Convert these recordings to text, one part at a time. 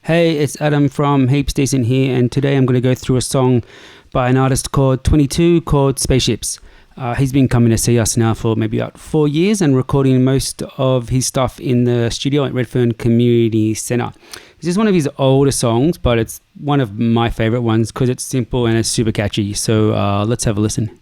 Hey, it's Adam from Heaps Decent here, and today I'm going to go through a song by an artist called TwntyTwo called Spaceships. He's been coming to see us now for maybe about 4 years and recording most of his stuff in the studio at Redfern Community Centre. This is one of his older songs, but it's one of my favourite ones because it's simple and it's super catchy. So let's have a listen.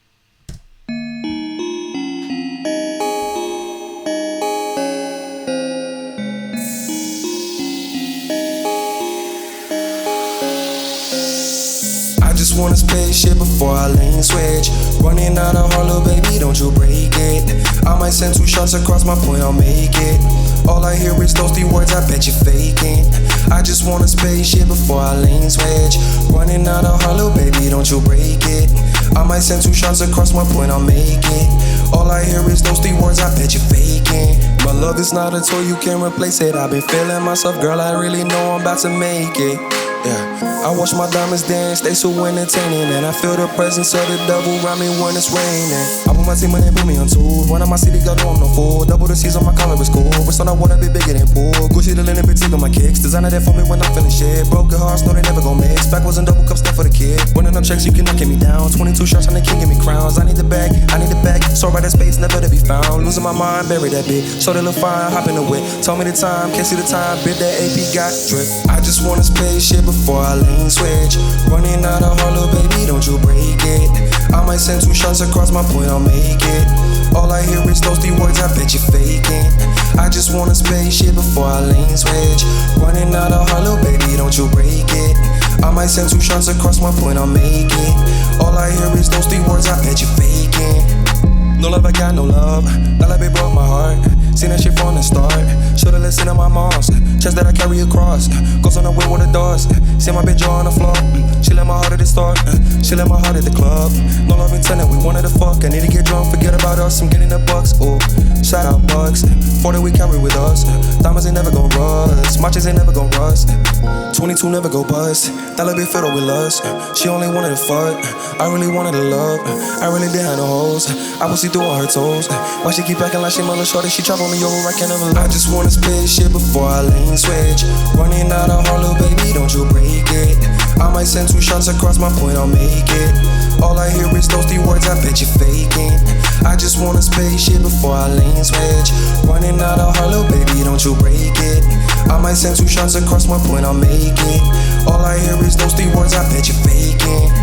Just want a spaceship before I lane switch. Running out of hollow, baby, don't you break it. I might send 2 shots across my point, I'll make it. All I hear is those 3 words, I bet you faking. I just want a spaceship before I lane switch. Running out of hollow, baby, don't you break it. I might send 2 shots across my point, I'll make it. All I hear is those 3 words, I bet you faking. My love is not a toy, you can't replace it. I've been feeling myself, girl, I really know I'm about to make it. Yeah, I watch my diamonds dance, they so entertaining. And I feel the presence of the devil around me when it's raining. I put my team on and put me on tour. Run out my city, girl, know I'm no fool. Double the C's on my collar is cool. But so I wanna be bigger than pool. Gucci the linen, big on my kicks. Designer that for me when I'm feeling shit. Broken hearts, know they never gon' mix. Backwards and double cup stuff for the kid. Running up checks, you cannot get me down. 22 shots on the king, give me crowns. I need the bag, I need the bag. So right that space, never to be found. Losing my mind, bury that bit. So they look fine, hop in the whip. Told me the time, can't see the time. Bit that AP got drip. I just want a spaceship before I lane switch. Running out of hollow, baby, don't you break it. I might send 2 shots across my point, I'll make it. All I hear is those 3 words, I bet you faking. I just want a spaceship before I lane switch. Running out of hollow, baby, don't you break it. I might send 2 shots across my point, I'll make it. All I hear is those 3 words, I bet you faking. No love, I got no love. That like broke my heart. Seen that shit from the start. Should've listened to my moms. Chest that I carry across. Goes on the way with the doors. See my bitch on the floor. She let my heart at the start. She let my heart at the club. No love intended, we wanted to fuck. I need to get drunk, forget about us. I'm getting the bucks. Ooh, shout out bucks. 40 we carry with us. Diamonds ain't never gon' rust. Matches ain't never gon' rust. 22 never go bust. That little bit filled up with lust. She only wanted to fuck. I really wanted to love. I really did have no hoes. I was see through all her toes. Why she keep acting like she mother shorty? She travel me over, I can't ever lie. I just want a spaceship before I lane switch. Running out of hollow, baby, don't you break it. I might send 2 shots across my point, I'll make it. All I hear is those 3 words, I bet you faking. I just want a spaceship before I lane switch. Running out of hollow, baby, don't you break it. I might send 2 shots across my point, I'll make it. All I hear is those 3 words, I bet you faking.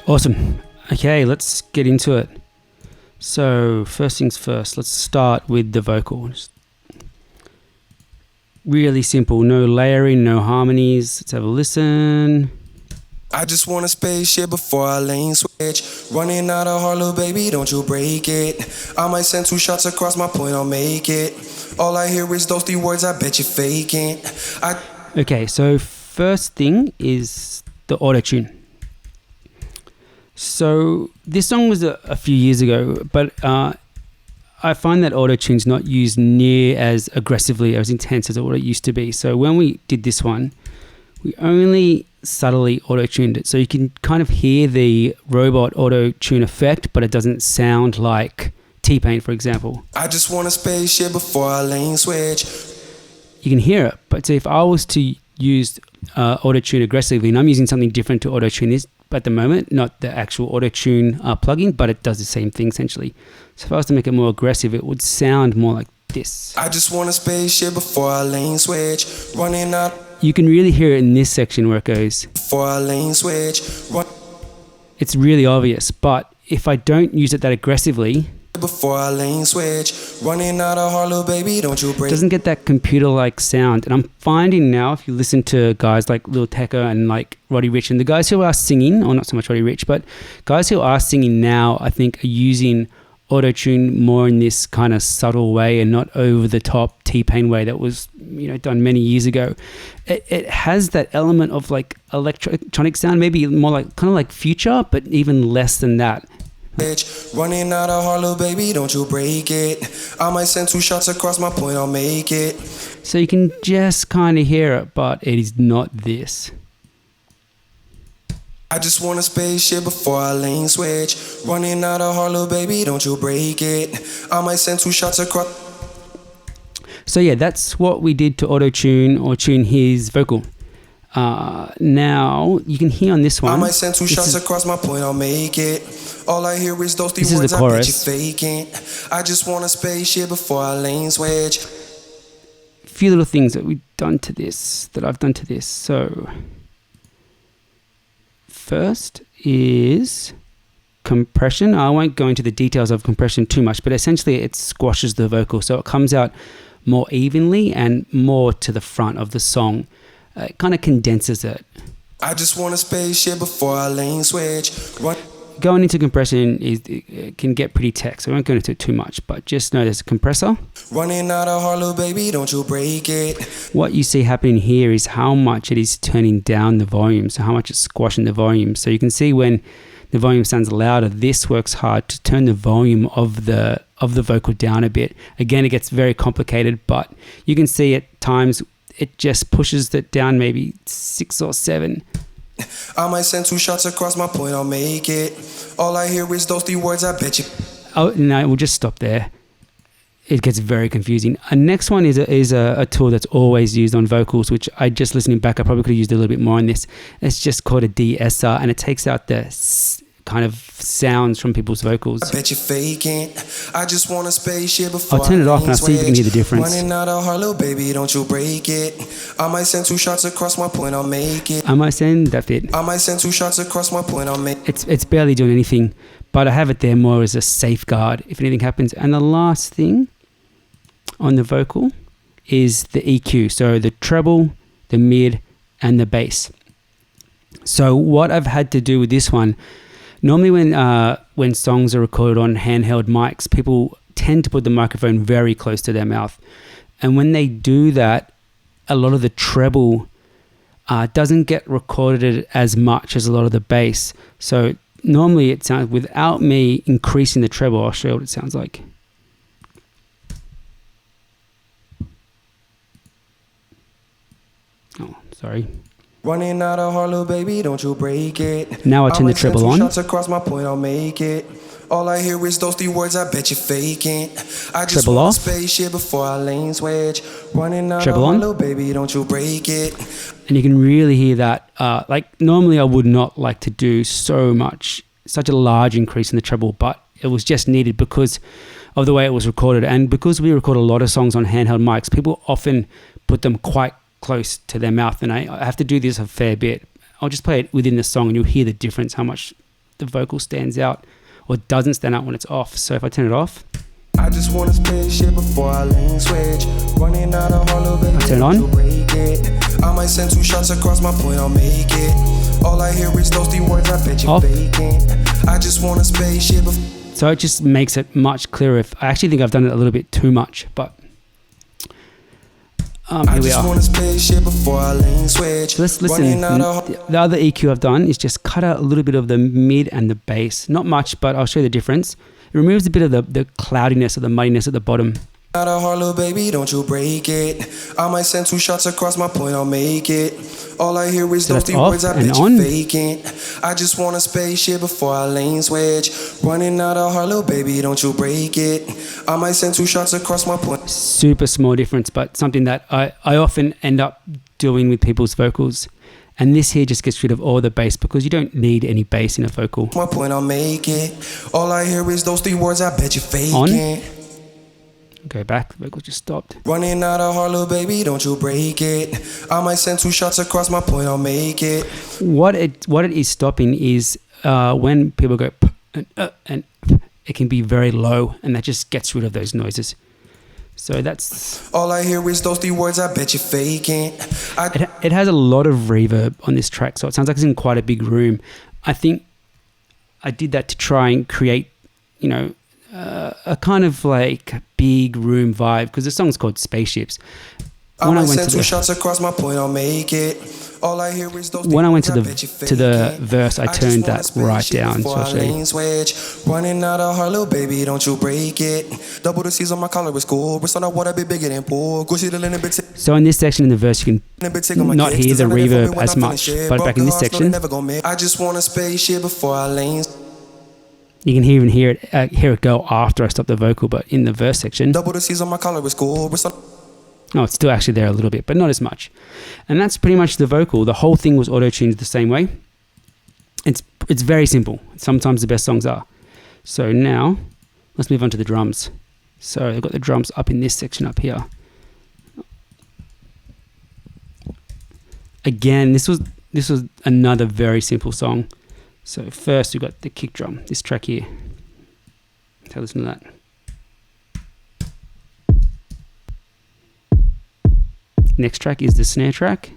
Awesome. Okay, let's get into it. So first things first, let's start with the vocals. Really simple, no layering, no harmonies. Let's have a listen. I just want a spaceship before I lane switch. Running out of hollow, baby, don't you break it. I might send 2 shots across my point, I'll make it. All I hear is those 3 words, I bet you faking. Okay, so first thing is the auto-tune. So this song was a few years ago, but I find that auto-tune's not used near as aggressively, as intense as what it used to be. So when we did this one, we only subtly auto-tuned it. So you can kind of hear the robot auto-tune effect, but it doesn't sound like T-Pain, for example. I just want a spaceship before I lane switch. You can hear it, but so if I was to use auto-tune aggressively, and I'm using something different to auto-tune this at the moment, not the actual auto-tune plugin, but it does the same thing essentially. So if I was to make it more aggressive, it would sound more like this. I just want a spaceship before I lane switch. Running out. You can really hear it in this section where it goes. Before I lane switch. It's really obvious, but if I don't use it that aggressively, before I lane switch. Running out of hollow, baby, don't you break. Doesn't get that computer-like sound. And I'm finding now, if you listen to guys like Lil Tecca and like Roddy Ricch, and the guys who are singing, or not so much Roddy Ricch, but guys who are singing now, I think are using auto-tune more in this kind of subtle way and not over-the-top T-Pain way that was, done many years ago. It has that element of like electronic sound, maybe more like kind of like Future, but even less than that. Running out of hollow, baby, don't you break it. I might send 2 shots across my point, I'll make it. So you can just kind of hear it, but it is not this. I just want a spaceship before I lane switch. Running out of Harlow, baby, don't you break it. I might send 2 shots across. So yeah, that's what we did to auto-tune or tune his vocal. Now you can hear on this one. I might send 2 shots across my point, I'll make it. All I hear is those 3 This is words, the I bet chorus. you faking. I just want a spaceship before I lane switch. A few little things that we've done to this, that I've done to this. So first is compression. I won't go into the details of compression too much, but essentially it squashes the vocal, so it comes out more evenly and more to the front of the song. It kind of condenses it. I just want a spaceship before I lane switch. Going into compression it can get pretty tech, so I won't go into it too much, but just know there's a compressor. Running out of Harlow, baby, don't you break it. What you see happening here is how much it is turning down the volume, so how much it's squashing the volume. So you can see when the volume sounds louder, this works hard to turn the volume of the vocal down a bit. Again, it gets very complicated, but you can see at times it just pushes it down maybe 6 or 7. I might send 2 shots across my point, I'll make it. All I hear is those 3 words, I bet you. Oh no, we'll just stop there. It gets very confusing. Next one is a tool that's always used on vocals, which I just listening back, I probably could have used a little bit more on this. It's just called a de-esser, and it takes out the kind of sounds from people's vocals. I bet you faking. I just want a spaceship before I'll turn it off and I'll see if you can hear the difference. Running out of Harlow, baby, don't you break it. I might send 2 shots across my point, I'll make it. I might send that bit. I might send 2 shots across my point, I'll make it. It's barely doing anything, but I have it there more as a safeguard if anything happens. And the last thing on the vocal is the EQ, so the treble, the mid, and the bass. So what I've had to do with this one, normally when songs are recorded on handheld mics, people tend to put the microphone very close to their mouth, and when they do that, a lot of the treble doesn't get recorded as much as a lot of the bass. So normally it sounds, without me increasing the treble, I'll show you what it sounds like. Oh, sorry. Running out of Harlow, baby, don't you break it. Now I turn the treble on. Shots across my point, I'll make it. All I hear is those 3 words, I bet you faking. I just Treble want off. a spaceship before I lane switch. Running out Treble of on. Harlow, baby, don't you break it. And you can really hear that. Like normally I would not like to do such a large increase in the treble, but it was just needed because of the way it was recorded. And because we record a lot of songs on handheld mics, people often put them quite close to their mouth, and I have to do this a fair bit. I'll just play it within the song and you'll hear the difference, how much the vocal stands out or doesn't stand out when it's off. So if I turn it off, I just want a spaceship before I lane switch. Running out of Harlow, baby, I turn don't on. you break it. I might send 2 shots across my point, I'll make it. All I hear is those 3 words, I bet you Off. faking. I just want a spaceship before. so it just makes it much clearer. I actually think I've done it a little bit too much, but here I we just are. want a spaceship before I lane switch. So let's listen. Running out of The other EQ I've done is just cut out a little bit of the mid and the bass. Not much, but I'll show you the difference. It removes a bit of the cloudiness or the muddiness at the bottom. Out of Harlow, baby, don't you break it. I might send 2 shots across my point, I'll make it. All I hear is So those that's 3 off words, I and bet on. you faking. I just want a spaceship before I lane switch. Running out of Harlow, baby, don't you break it. I might send 2 shots across my point. Super small difference, but something that I often end up doing with people's vocals. And this here just gets rid of all the bass because you don't need any bass in a vocal. My point, I'll make it. All I hear is those 3 words, I bet you faking. Go back, the vocal just stopped. Running out of Harlow, baby, don't you break it. I might send 2 shots across my point, I'll make it. What it is stopping is when people go and it can be very low, and that just gets rid of those noises. So that's... All I hear is those 3 words, I bet you faking. It has a lot of reverb on this track, so it sounds like it's in quite a big room. I think I did that to try and create, a kind of like big room vibe, because the song's called Spaceships. I might send 2 shots across my point, I'll make it. All I hear is those when I went to things, the verse, I turned that right down. So I'll show you. Running out of heart, little baby, don't you break it. Double the C's on my collar is cool. Wrist on the water, be bigger than pool. Gucci the linen bit. So in this section in the verse, you can not hear the reverb as much, but back in this section, I just want a spaceship before I lane. you can even hear it go after I stop the vocal. But in the verse section, Double the C's on my collar is cool. oh, it's still actually there a little bit, but not as much. And that's pretty much the vocal. The whole thing was auto-tuned the same way. It's very simple. Sometimes the best songs are. So now, let's move on to the drums. So I've got the drums up in this section up here. Again, this was another very simple song. So first we've got the kick drum, this track here. Let's have a listen to that. Next track is the snare track.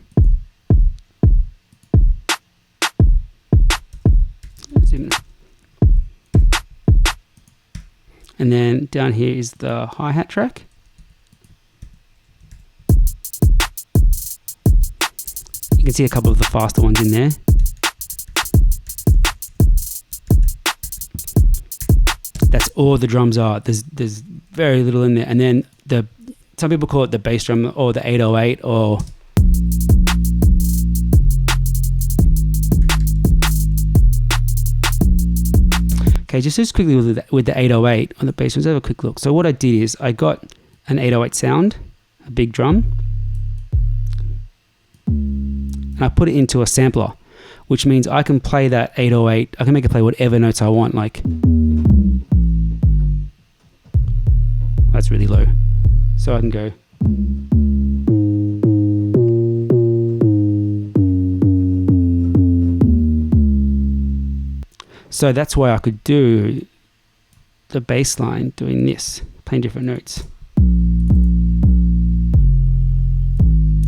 And then down here is the hi-hat track. You can see a couple of the faster ones in there. That's all the drums are. There's very little in there. And then some people call it the bass drum or the 808 or okay, just quickly with the 808 on the bass drums, have a quick look. So what I did is I got an 808 sound, a big drum, and I put it into a sampler, which means I can play that 808, I can make it play whatever notes I want, like that's really low. So I can go. So that's why I could do the bass line doing this, playing different notes.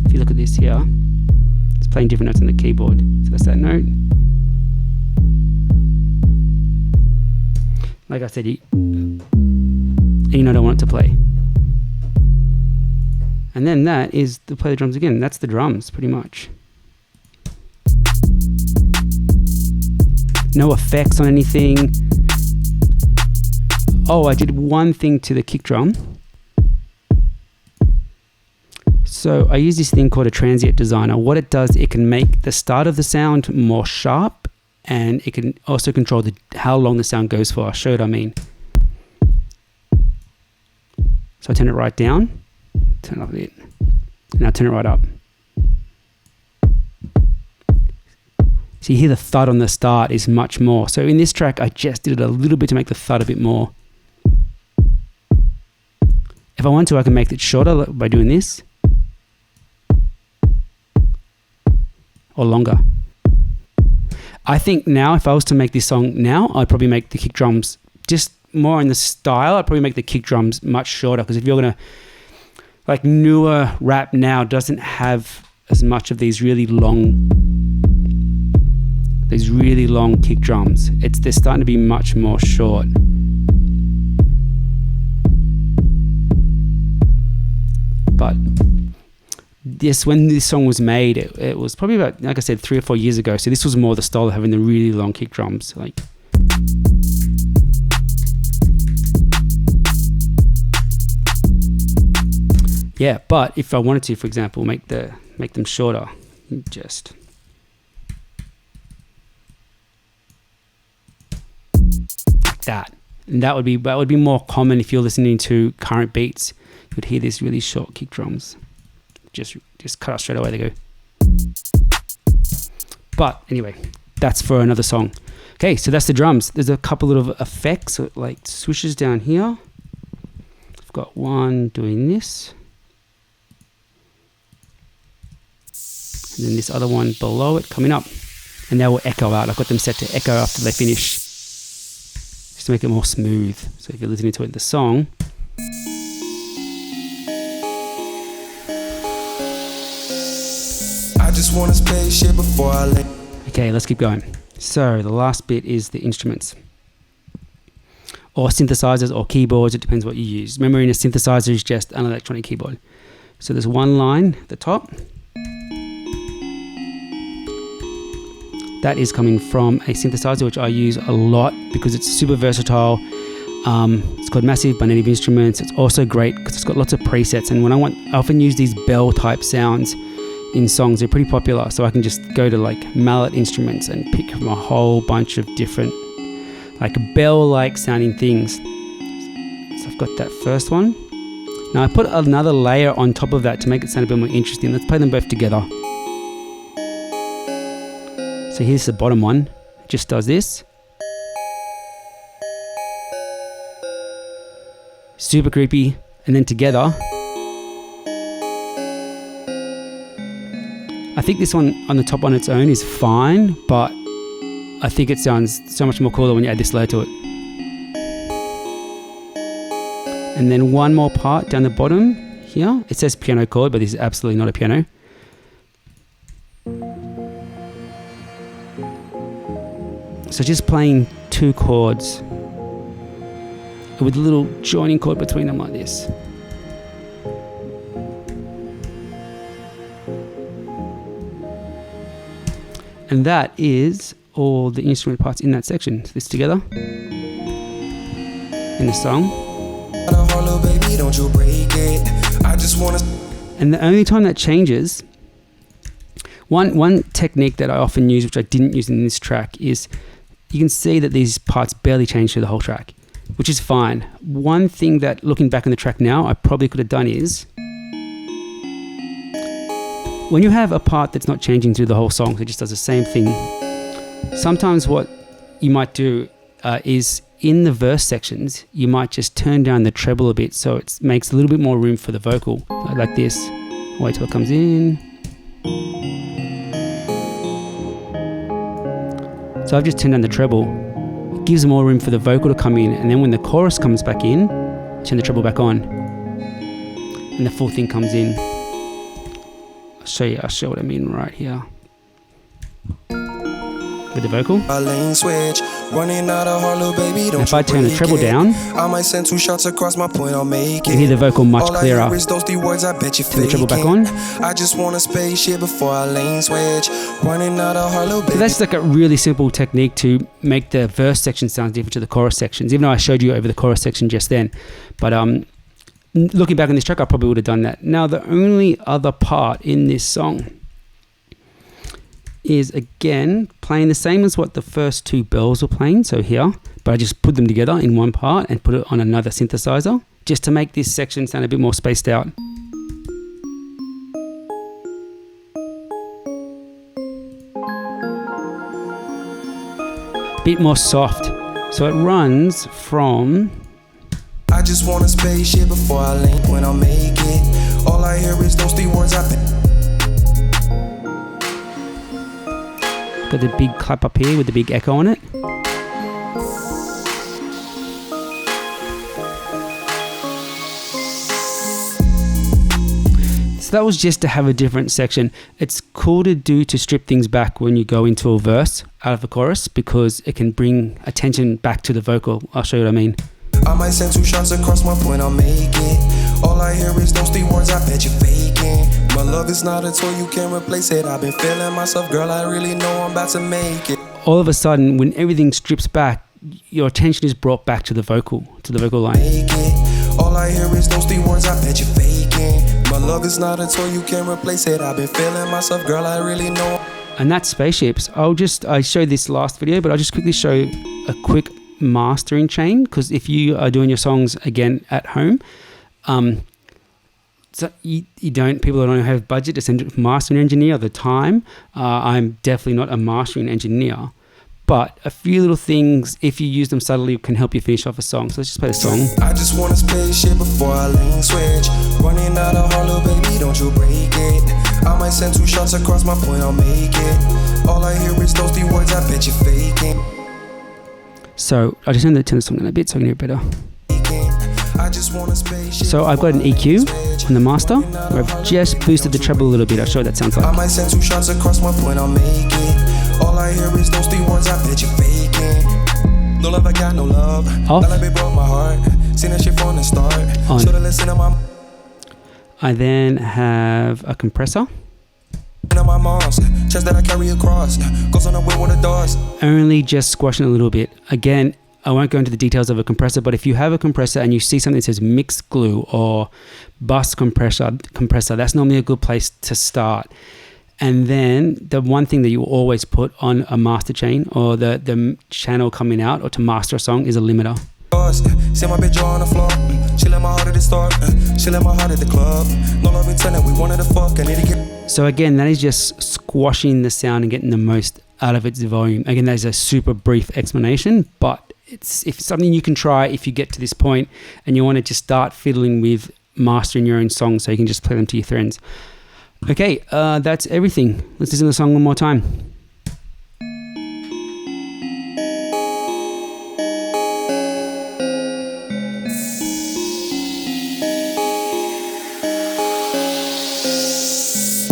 If you look at this here, it's playing different notes on the keyboard. So that's that note. Like I said, you know I want it to play. And then that is to play the drums again. That's the drums, pretty much. No effects on anything. Oh, I did one thing to the kick drum. So I use this thing called a transient designer. What it does, it can make the start of the sound more sharp, and it can also control how long the sound goes for. I'll show you what I mean. So I turn it right down, turn it up a bit, and now turn it right up. So you hear the thud on the start is much more. So in this track, I just did it a little bit to make the thud a bit more. If I want to, I can make it shorter by doing this. Or longer. I think now, if I was to make this song now, I'd probably make the kick drums just more in the style. I'd probably make the kick drums much shorter, because if you're going to, like, newer rap now doesn't have as much of these really long kick drums. They're starting to be much more short. But when this song was made, it was probably about, like I said, 3 or 4 years ago. So this was more the style of having the really long kick drums. Like, yeah, but if I wanted to, for example, make them shorter, just like that. And that would be more common if you're listening to current beats. You would hear these really short kick drums. Just cut out straight away, they go. But anyway, that's for another song. Okay, so that's the drums. There's a couple little effects, like swishes down here. I've got one doing this. And then this other one below it coming up. And they will echo out. I've got them set to echo after they finish, just to make it more smooth. So if you're listening to it in the song, I just want a spaceship before I land. okay, let's keep going. So the last bit is the instruments, or synthesizers, or keyboards. It depends what you use. Remember, in a synthesizer is just an electronic keyboard. So there's one line at the top. That is coming from a synthesizer which I use a lot because it's super versatile. It's called Massive by Native Instruments. It's also great because it's got lots of presets, and I often use these bell type sounds in songs. They're pretty popular, so I can just go to like mallet instruments and pick from a whole bunch of different like bell like sounding things. So I've got that first one. Now I put another layer on top of that to make it sound a bit more interesting. Let's play them both together. So here's the bottom one. It just does this. Super creepy. And then together, I think this one on the top on its own is fine, but I think it sounds so much more cooler when you add this layer to it. And then one more part down the bottom here. It says piano chord, but this is absolutely not a piano. So just playing two chords with a little joining chord between them like this. And that is all the instrument parts in that section. So this together in the song. And the only time that changes, one technique that I often use, which I didn't use in this track, is you can see that these parts barely change through the whole track, which is fine. One thing that, looking back on the track now, I probably could have done is, when you have a part that's not changing through the whole song, it just does the same thing, sometimes what you might do is in the verse sections, you might just turn down the treble a bit so it makes a little bit more room for the vocal, like this. Wait till it comes in. So I've just turned down the treble. It gives more room for the vocal to come in, and then when the chorus comes back in, turn the treble back on, and the full thing comes in. I'll show what I mean right here. With the vocal. And if I turn the treble down, you hear the vocal much clearer. Turn the treble back on. So that's like a really simple technique to make the verse section sound different to the chorus sections, even though I showed you over the chorus section just then. But looking back on this track, I probably would have done that. Now, the only other part in this song is, again, playing the same as what the first two bells were playing, so here, but I just put them together in one part and put it on another synthesizer, just to make this section sound a bit more spaced out. Bit more soft. So it runs from... I just want a spaceship before I land. When I make it, all I hear is those three words I pick. Got the big clap up here with the big echo on it. So that was just to have a different section. It's cool to do to strip things back when you go into a verse out of a chorus, because it can bring attention back to the vocal. I'll show you what I mean. I might send 2 shots across my point, I'll make it. All I hear is those 3 words, I bet you faking. My love is not a toy, you can't replace it. I've been feeling myself, girl, I really know I'm about to make it. All of a sudden, when everything strips back, your attention is brought back to the vocal line. Make it. All I hear is those 3 words, I bet you faking. My love is not a toy, you can't replace it. I've been feeling myself, girl, I really know. And that's Spaceships. I showed this last video, but I'll just quickly show a quick mastering chain, because if you are doing your songs again at home, so people don't have budget to send a mastering engineer the time. I'm definitely not a mastering engineer, but a few little things, if you use them subtly, can help you finish off a song. So let's just play the song. I just want a spaceship before I lane switch. Running out of hollow, baby, don't you break it. I might send 2 shots across my point, I'll make it. All I hear is those 3 words, I bet you faking. So I just turn the song down a bit so I can hear it better. So I've got an EQ on the master where I've just boosted the treble a little bit. I'll show you what that sounds like. I might send 2 shots across my point, I'll make it. All I hear is those 3 words, I bet you faking. No love, I got no love. Off. That broke my heart. Seen that shit from the start. On. Should've listened to my... I then have a compressor. My mom's chest that I carry across goes on the way with the doors. Only just squashing a little bit. Again, I won't go into the details of a compressor, but if you have a compressor and you see something that says mixed glue or bus compressor, that's normally a good place to start. And then the one thing that you always put on a master chain or the channel coming out or to master a song is a limiter. See my bitch on the floor. She let my heart at the start. She let my heart at the club. No love intended. We wanted to fuck. I need to get. So again, that is just squashing the sound and getting the most out of its volume. Again, that is a super brief explanation, but it's something you can try if you get to this point and you want to just start fiddling with mastering your own songs so you can just play them to your friends. Okay, that's everything. Let's listen to the song one more time.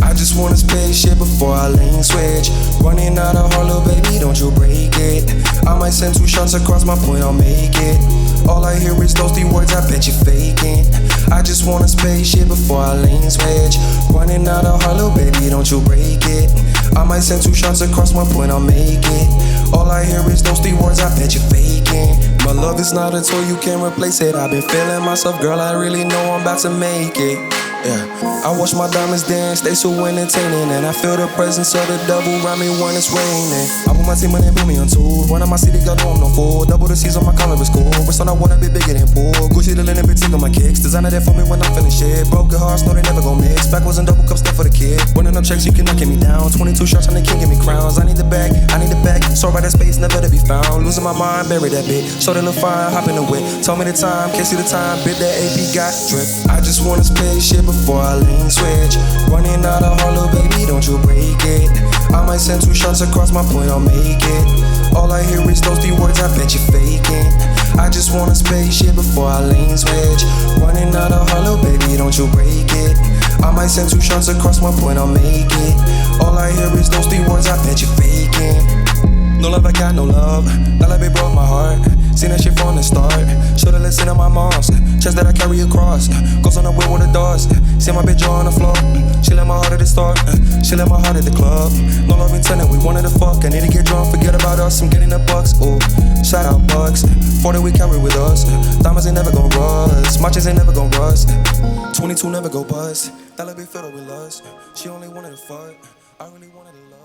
I just want a spaceship before I lane switch. Running out of heart, little baby, don't you break it. I might send 2 shots across my point, I'll make it. All I hear is those 3 words, I bet you faking. I just want a spaceship before I lane switch. Running out of heart, little baby, don't you break it. I might send 2 shots across my point, I'll make it. All I hear is those 3 words, I bet you faking. My love is not a toy, you can't replace it. I've been feeling myself, girl, I really know I'm about to make it. Yeah, I watch my diamonds dance, they so entertaining. And I feel the presence of the devil around me when it's raining. I put my team on it, put me on tour. One of my city girl know I'm no fool. Double the C's on my collar is cool. Wrist on I wanna be bigger than pool. Gucci the linen boutique on my kicks. Designer there for me when I'm feeling shit. Broken hearts know they never gon' mix. Backwards and double cup stuff for the kid. Running up checks, you cannot get me down. 22 shots on the king, give me crowns. I need the bag, I need the bag. So right that space, never to be found. Losing my mind, bury that bit. So they look fine, hop in the whip. Told me the time, can't see the time. Bit that AP got drip. I just want a spaceship before I lane switch. Running out of heart, little baby, don't you break it. I might send 2 shots across my point, I'll make it. All I hear is those 3 words, I bet you faking. I just want a spaceship before I lane switch. Running out of heart, little baby, don't you break it. I might send 2 shots across my point, I'll make it. All I hear is those 3 words, I bet you faking. No love, I got no love. That love, it broke my heart. Seen that shit from the start. Should've listened to my mom's chest that I carry across. Goes on the way with the doors. See my bitch on the floor. She let my heart at the start. She let my heart at the club. No love intended, we wanted to fuck. I need to get drunk, forget about us. I'm getting the bucks. Ooh, shout out bucks. 40 we carry with us. Diamonds ain't never gon' rust. Matches ain't never gon' rust. 22 never go bust. That love be filled with lust. She only wanted to fuck. I really wanted to love.